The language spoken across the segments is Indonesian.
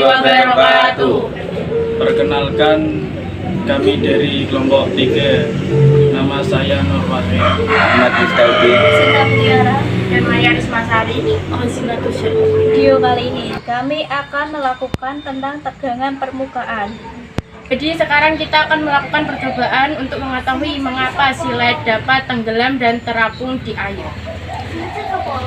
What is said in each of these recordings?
warahmatullahi wabarakatuh. Perkenalkan, kami dari kelompok 3. Nama saya Nur Wahid, Ahmad Mustaudin, Sinta Mutiara, Dan Maya Rismasari. Video kali ini kami akan melakukan tentang tegangan permukaan. Jadi sekarang kita akan melakukan percobaan untuk mengetahui mengapa silet dapat tenggelam dan terapung di air.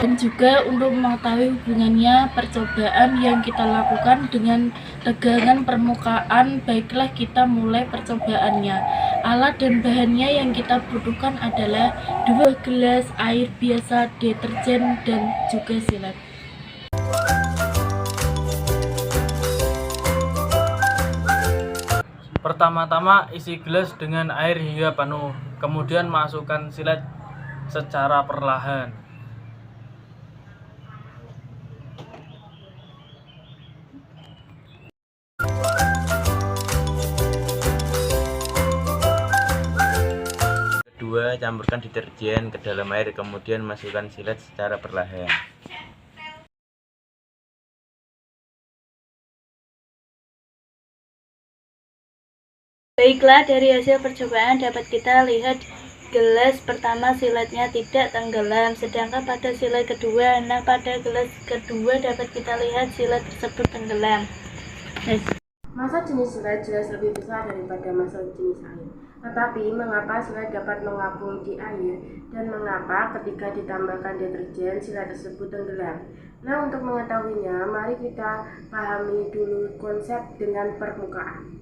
Dan juga untuk mengetahui hubungannya percobaan yang kita lakukan dengan tegangan permukaan. Baiklah, kita mulai percobaannya. Alat dan bahannya yang kita butuhkan adalah 2 gelas air biasa, deterjen, dan juga silet. Pertama-tama isi gelas dengan air hingga penuh, kemudian masukkan silet secara perlahan. Kedua, campurkan deterjen ke dalam air, kemudian masukkan silet secara perlahan. Baiklah, dari hasil percobaan dapat kita lihat gelas pertama siletnya tidak tenggelam, sedangkan pada silet kedua, pada gelas kedua dapat kita lihat silet tersebut tenggelam. Massa jenis silet jelas lebih besar daripada massa jenis air. Tetapi mengapa silet dapat mengapung di air dan mengapa ketika ditambahkan deterjen silet tersebut tenggelam? Nah, untuk mengetahuinya, mari kita pahami dulu konsep dengan permukaan.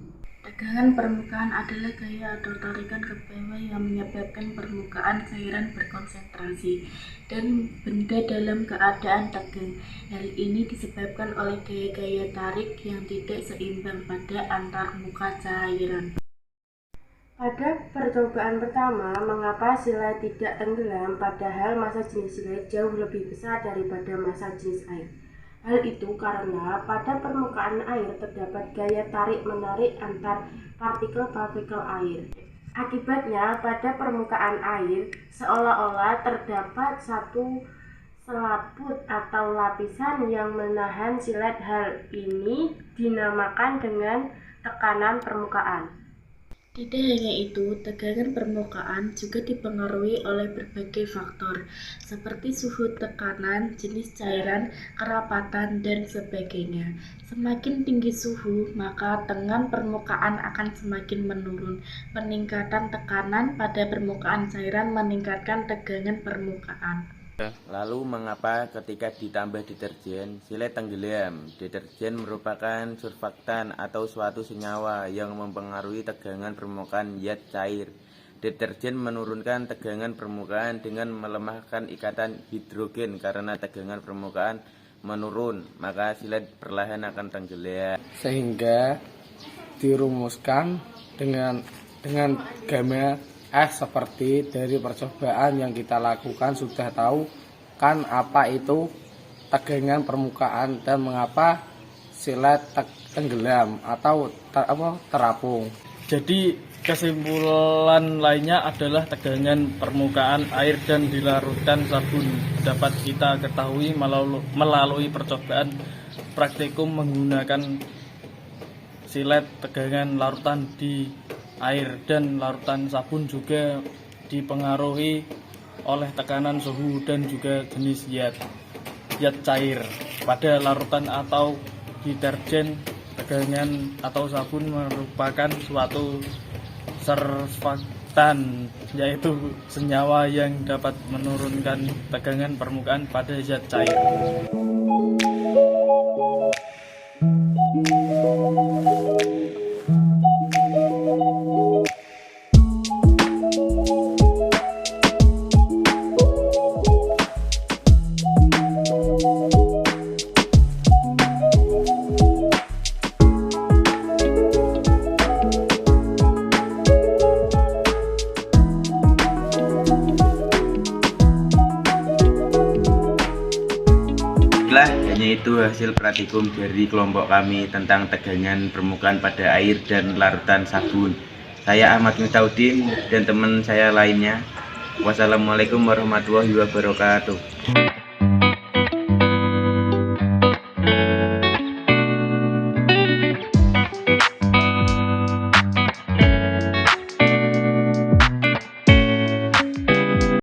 Tegangan permukaan adalah gaya atau tarikan ke bawah yang menyebabkan permukaan cairan berkonsentrasi dan benda dalam keadaan tegang. Hal ini disebabkan oleh gaya-gaya tarik yang tidak seimbang pada antar muka cairan. Pada percobaan pertama, mengapa silet tidak tenggelam padahal massa jenis silet jauh lebih besar daripada massa jenis air? Hal itu karena pada permukaan air terdapat gaya tarik-menarik antar partikel-partikel air. Akibatnya, pada permukaan air seolah-olah terdapat satu selaput atau lapisan yang menahan silet. Hal ini dinamakan dengan tekanan permukaan. Tidak hanya itu, tegangan permukaan juga dipengaruhi oleh berbagai faktor, seperti suhu tekanan, jenis cairan, kerapatan, dan sebagainya. Semakin tinggi suhu, maka tegangan permukaan akan semakin menurun. Peningkatan tekanan pada permukaan cairan meningkatkan tegangan permukaan. Lalu, mengapa ketika ditambah deterjen, silet tenggelam? Deterjen merupakan surfaktan atau suatu senyawa yang mempengaruhi tegangan permukaan zat cair. Deterjen menurunkan tegangan permukaan dengan melemahkan ikatan hidrogen. Karena tegangan permukaan menurun, maka silet perlahan akan tenggelam. Sehingga dirumuskan dengan gamma seperti dari percobaan yang kita lakukan sudah tahu kan apa itu tegangan permukaan dan mengapa silet tenggelam atau terapung. Jadi kesimpulan lainnya adalah tegangan permukaan air dan dilarutkan sabun dapat kita ketahui melalui percobaan praktikum menggunakan silet tegangan larutan di air dan larutan sabun juga dipengaruhi oleh tekanan suhu dan juga jenis zat cair. Pada larutan atau deterjen, tegangan atau sabun merupakan suatu surfaktan, yaitu senyawa yang dapat menurunkan tegangan permukaan pada zat cair. Hanya itu hasil praktikum dari kelompok kami tentang tegangan permukaan pada air dan larutan sabun. Saya Ahmad Mustaudin dan teman saya lainnya. Wassalamualaikum warahmatullahi wabarakatuh.